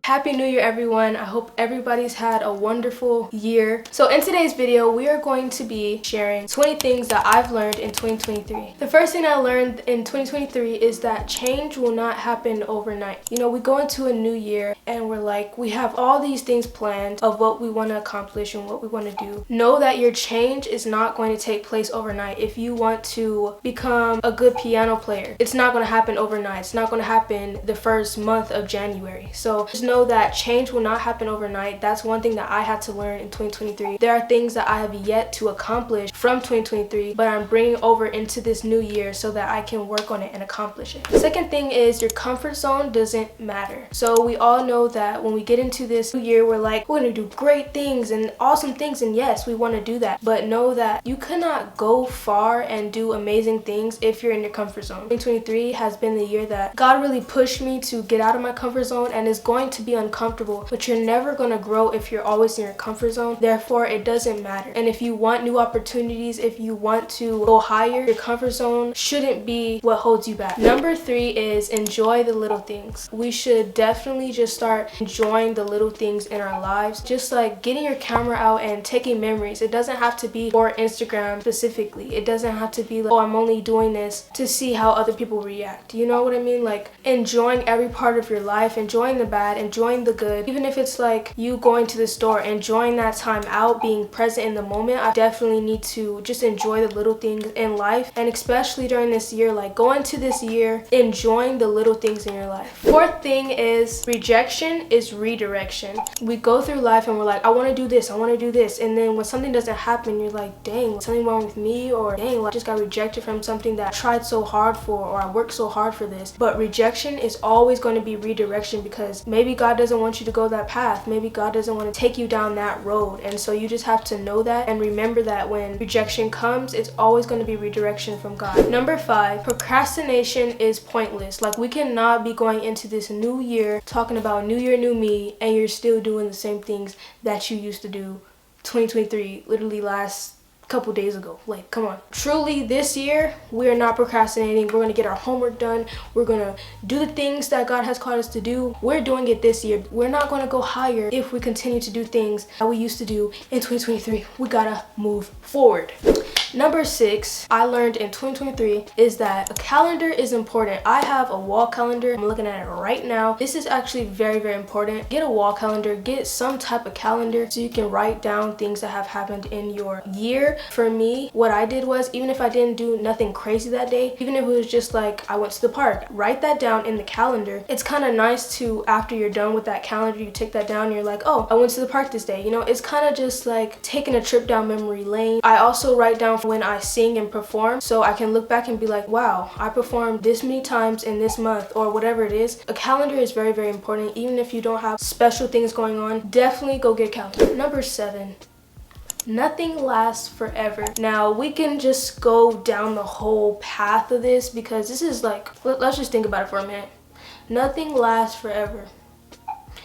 Happy New Year, everyone. I hope everybody's had a wonderful year. So in today's video, we are going to be sharing 20 things that I've learned in 2023. The first thing I learned in 2023 is that change will not happen overnight. You know, we go into a new year and we're like, we have all these things planned of what we want to accomplish and what we want to do. Know that your change is not going to take place overnight. If you want to become a good piano player, it's not going to happen overnight. It's not going to happen the first month of January. So just know that change will not happen overnight. That's one thing that I had to learn in 2023. There are things that I have yet to accomplish from 2023, but I'm bringing over into this new year so that I can work on it and accomplish it. The second thing is your comfort zone doesn't matter. So we all know that when we get into this new year, we're like, we're going to do great things and awesome things. And yes, we want to do that. But know that you cannot go far and do amazing things if you're in your comfort zone. 2023 has been the year that God really pushed me to get out of my comfort zone, and it's going to be uncomfortable, but you're never going to grow if you're always in your comfort zone. Therefore, it doesn't matter. And if you want new opportunities, if you want to go higher, your comfort zone shouldn't be what holds you back. Number 3 is enjoy the little things. We should definitely just start enjoying the little things in our lives, just like getting your camera out and taking memories. It doesn't have to be for Instagram specifically. It doesn't have to be like, oh, I'm only doing this to see how other people react. You know what I mean? Like enjoying every part of your life, enjoying the bad, enjoying the good. Even if it's like you going to the store, enjoying that time out, being present in the moment. I definitely need to just enjoy the little things in life, and especially during this year, like go into this year enjoying the little things in your life. Fourth thing is rejection is redirection. We go through life and we're like, I want to do this, I want to do this, and then when something doesn't happen, you're like, dang, something wrong with me, or dang, I just got rejected from something that I tried so hard for, or I worked so hard for this. But rejection is always going to be redirection, because maybe God doesn't want you to go that path. Maybe God doesn't want to take you down that road. And so you just have to know that and remember that when rejection comes, it's always going to be redirection from God. Number 5, procrastination is pointless. Like we cannot be going into this new year talking about new year, new me, and you're still doing the same things that you used to do 2023, literally last couple days ago. Like, come on. Truly, this year, we are not procrastinating. We're going to get our homework done. We're going to do the things that God has called us to do. We're doing it this year. We're not going to go higher if we continue to do things that we used to do in 2023. We got to move forward. Number 6, I learned in 2023 is that a calendar is important. I have a wall calendar. I'm looking at it right now. This is actually very, very important. Get a wall calendar. Get some type of calendar so you can write down things that have happened in your year. For me, what I did was, even if I didn't do nothing crazy that day, even if it was just like I went to the park, write that down in the calendar. It's kind of nice to, after you're done with that calendar, you take that down and you're like, oh, I went to the park this day. You know, it's kind of just like taking a trip down memory lane. I also write down when I sing and perform, so I can look back and be like, wow, I performed this many times in this month, or whatever it is. A calendar is very, very important. Even if you don't have special things going on, definitely go get a calendar. Number 7, nothing lasts forever. Now, we can just go down the whole path of this, because this is like, let's just think about it for a minute. Nothing lasts forever.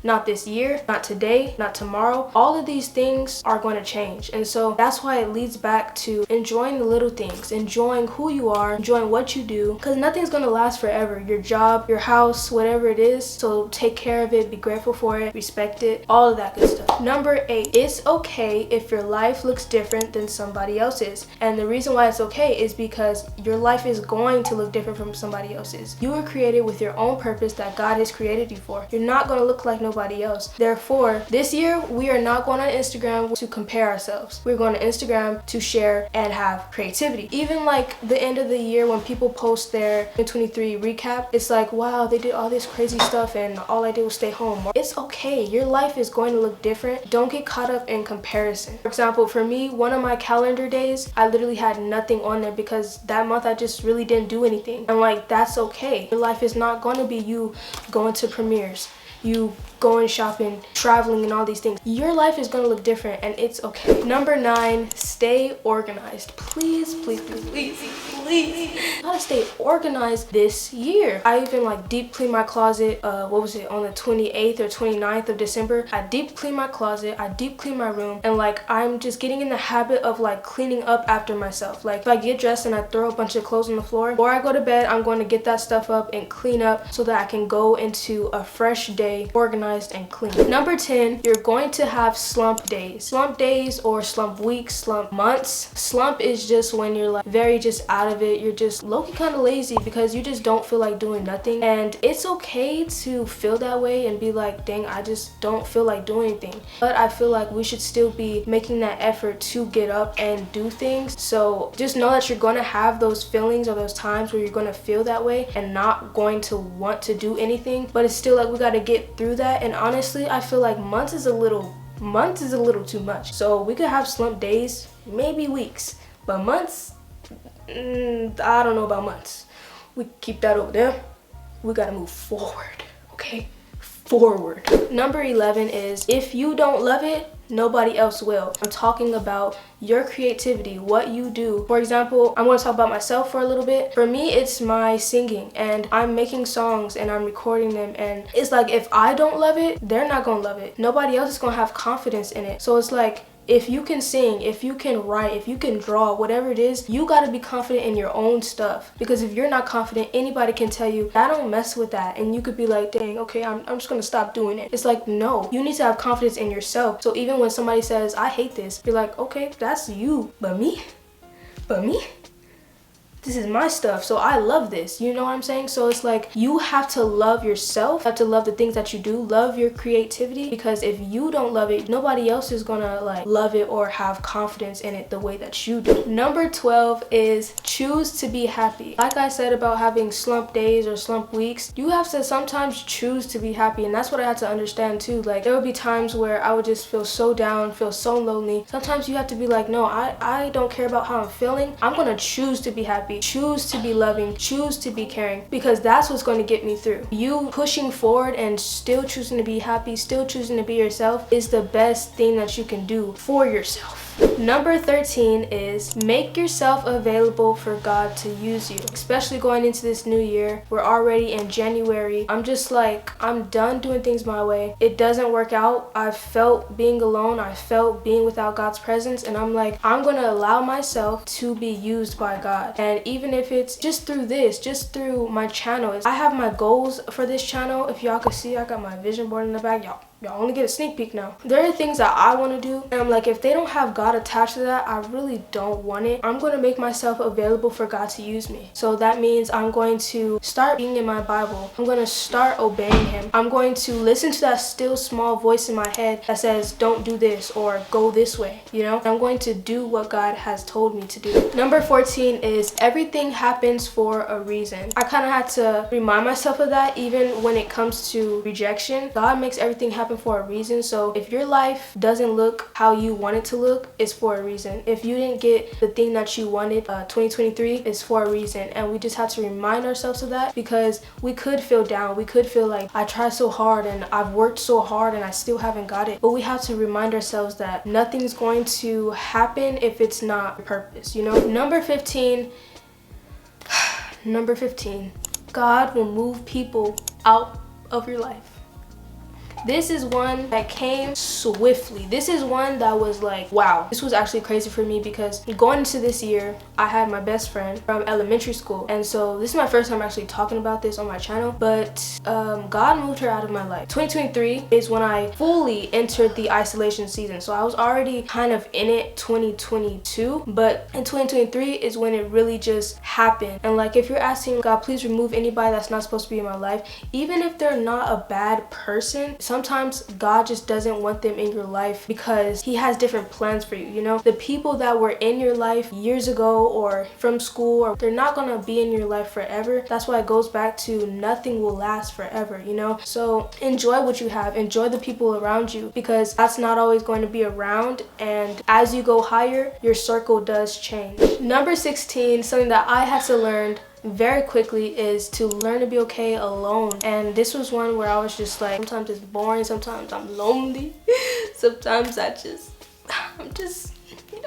Not this year, not today, not tomorrow. All of these things are going to change. And so that's why it leads back to enjoying the little things, enjoying who you are, enjoying what you do, because nothing's going to last forever. Your job, your house, whatever it is. So take care of it, be grateful for it, respect it, all of that good stuff. Number 8, it's okay if your life looks different than somebody else's. And the reason why it's okay is because your life is going to look different from somebody else's. You were created with your own purpose that God has created you for. You're not going to look like nobody else. Therefore, this year, we are not going on Instagram to compare ourselves. We're going to Instagram to share and have creativity. Even like the end of the year when people post their 2023 recap, it's like, wow, they did all this crazy stuff and all I did was stay home. It's okay. Your life is going to look different. Don't get caught up in comparison. For example, for me, one of my calendar days, I literally had nothing on there because that month I just really didn't do anything. And like, that's okay. Your life is not going to be you going to premieres, you going shopping, traveling, and all these things. Your life is going to look different, and it's okay. Number 9, stay organized. Please, please, please, please, please. I gotta stay organized this year. I even like deep clean my closet. On the 28th or 29th of December, I deep clean my closet, I deep clean my room, and like I'm just getting in the habit of like cleaning up after myself. Like if I get dressed and I throw a bunch of clothes on the floor, before I go to bed, I'm going to get that stuff up and clean up so that I can go into a fresh day stay organized and clean. Number 10, you're going to have slump days. Slump days or slump weeks, slump months. Slump is just when you're like very just out of it. You're just low-key kind of lazy because you just don't feel like doing nothing. And it's okay to feel that way and be like, dang, I just don't feel like doing anything. But I feel like we should still be making that effort to get up and do things. So just know that you're going to have those feelings or those times where you're going to feel that way and not going to want to do anything. But it's still like we got to get through that. And honestly, I feel like months is a little too much. So we could have slump days, maybe weeks, but months, I don't know about months. We keep that over there. We gotta move forward, okay? Forward. Number 11 is, if you don't love it, nobody else will. I'm talking about your creativity, what you do. For example, I'm going to talk about myself for a little bit. For me, it's my singing, and I'm making songs and I'm recording them, and it's like if I don't love it, they're not going to love it. Nobody else is going to have confidence in it. So it's like, if you can sing, if you can write, if you can draw, whatever it is, you got to be confident in your own stuff. Because if you're not confident, anybody can tell you, I don't mess with that. And you could be like, dang, okay, I'm just going to stop doing it. It's like, no, you need to have confidence in yourself. So even when somebody says, I hate this, you're like, okay, that's you. But me? This is my stuff, so I love this, you know what I'm saying? So it's like, you have to love yourself, you have to love the things that you do, love your creativity, because if you don't love it, nobody else is gonna like love it or have confidence in it the way that you do. Number 12 is choose to be happy. Like I said about having slump days or slump weeks, you have to sometimes choose to be happy, and that's what I had to understand too. Like, there would be times where I would just feel so down, feel so lonely. Sometimes you have to be like, no, I don't care about how I'm feeling. I'm gonna choose to be happy, choose to be loving, choose to be caring, because that's what's going to get me through. You pushing forward and still choosing to be happy, still choosing to be yourself is the best thing that you can do for yourself. Number 13 is make yourself available for God to use you. Especially going into this new year, we're already in January. I'm just like, I'm done doing things my way. It doesn't work out. I felt being alone. I felt being without God's presence, and I'm like, I'm gonna allow myself to be used by God. And even if it's just through this, just through my channel, I have my goals for this channel. If y'all can see, I got my vision board in the back. Y'all only get a sneak peek now. There are things that I want to do, and I'm like, if they don't have God attached to that, I really don't want it. I'm going to make myself available for God to use me. So that means I'm going to start being in my Bible. I'm going to start obeying Him. I'm going to listen to that still small voice in my head that says, don't do this or go this way, you know? I'm going to do what God has told me to do. Number 14 is everything happens for a reason. I kind of had to remind myself of that even when it comes to rejection. God makes everything happen for a reason. So if your life doesn't look how you want it to look, it's for a reason. If you didn't get the thing that you wanted 2023, it's for a reason. And we just have to remind ourselves of that, because we could feel down. We could feel like, I tried so hard and I've worked so hard and I still haven't got it. But we have to remind ourselves that nothing's going to happen if it's not purpose, you know? Number 15, God will move people out of your life. This is one that came swiftly. This is one that was like, wow. This was actually crazy for me, because going into this year, I had my best friend from elementary school. And so this is my first time actually talking about this on my channel, but God moved her out of my life. 2023 is when I fully entered the isolation season. So I was already kind of in it 2022, but in 2023 is when it really just happened. And like, if you're asking God, please remove anybody that's not supposed to be in my life, even if they're not a bad person, sometimes God just doesn't want them in your life because He has different plans for you, you know? The people that were in your life years ago or from school, or they're not gonna be in your life forever. That's why it goes back to nothing will last forever, you know? So enjoy what you have, enjoy the people around you, because that's not always going to be around, and as you go higher, your circle does change. Number 16, something that I had to learn very quickly is to learn to be okay alone. And this was one where I was just like, sometimes it's boring, sometimes I'm lonely, sometimes I'm just,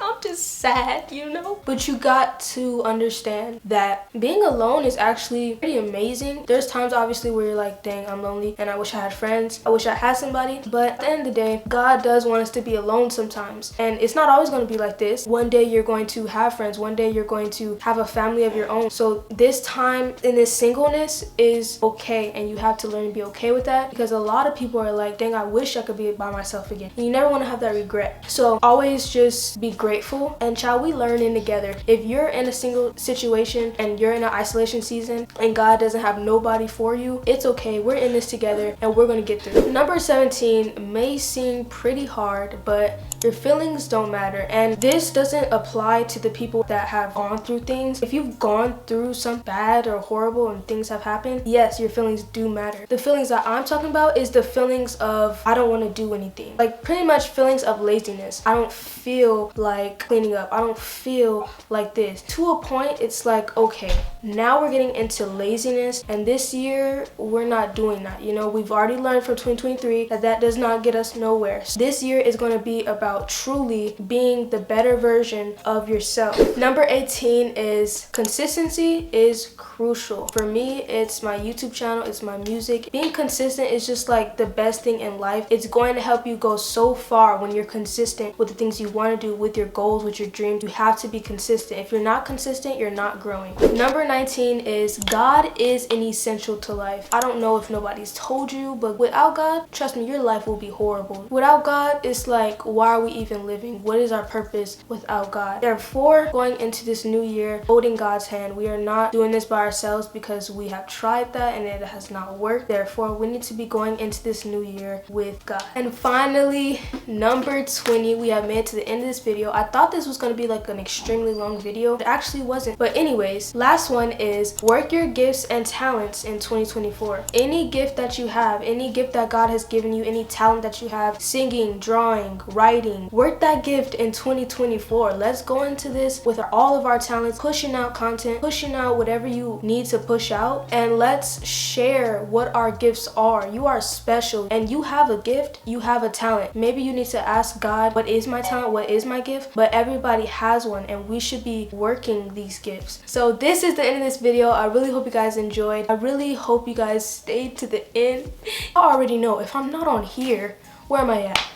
I'm just sad, you know? But you got to understand that being alone is actually pretty amazing. There's times obviously where you're like, dang, I'm lonely and I wish I had friends. I wish I had somebody. But at the end of the day, God does want us to be alone sometimes. And it's not always going to be like this. One day you're going to have friends. One day you're going to have a family of your own. So this time in this singleness is okay. And you have to learn to be okay with that, because a lot of people are like, dang, I wish I could be by myself again. And you never want to have that regret. So always just be grateful, and child, we learn in together. If you're in a single situation and you're in an isolation season and God doesn't have nobody for you, it's okay. We're in this together and we're going to get through. Number 17 may seem pretty hard, but your feelings don't matter. And this doesn't apply to the people that have gone through things. If you've gone through some bad or horrible and things have happened, yes, your feelings do matter. The feelings that I'm talking about is the feelings of I don't want to do anything. Like pretty much feelings of laziness. I don't feel like cleaning up. I don't feel like this. To a point, it's like, okay, now we're getting into laziness, and this year we're not doing that. You know, we've already learned from 2023 that that does not get us nowhere. So this year is going to be about truly being the better version of yourself. Number 18 is consistency is crucial. For me, it's my YouTube channel, it's my music. Being consistent is just like the best thing in life. It's going to help you go so far when you're consistent with the things you want to do, with your goals, with your dreams. You have to be consistent. If you're not consistent, you're not growing. Number 19 is God is an essential to life. I don't know if nobody's told you, but without God, trust me, your life will be horrible. Without God, it's like, why are we even living? What is our purpose without God? Therefore, going into this new year, holding God's hand, we are not doing this by ourselves because we have tried that and it has not worked. Therefore, we need to be going into this new year with God. And finally, number 20, we have made it to the end of this video. I thought this was going to be like an extremely long video. It actually wasn't. But anyways, last one is work your gifts and talents in 2024. Any gift that you have, any gift that God has given you, any talent that you have, singing, drawing, writing, work that gift in 2024. Let's go into this with all of our talents, pushing out content, pushing out whatever you need to push out, and let's share what our gifts are. You are special and you have a gift, you have a talent. Maybe you need to ask God, what is my talent, what is my gift? But everybody has one and we should be working these gifts. So this is the end of this video. I really hope you guys enjoyed. I really hope you guys stayed to the end. I already know if I'm not on here, where am I at?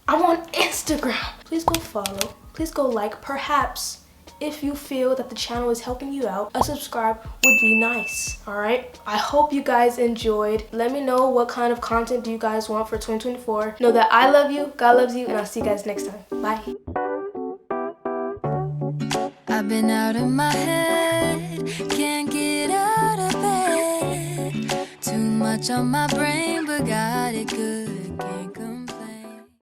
I'm on Instagram. Please go follow. Please go like. Perhaps if you feel that the channel is helping you out, a subscribe would be nice. All right. I hope you guys enjoyed. Let me know what kind of content do you guys want for 2024. Know that I love you, God loves you, and I'll see you guys next time. Bye. I've been out of my head, can't get out of bed. Too much on my brain, but got it good. Can't come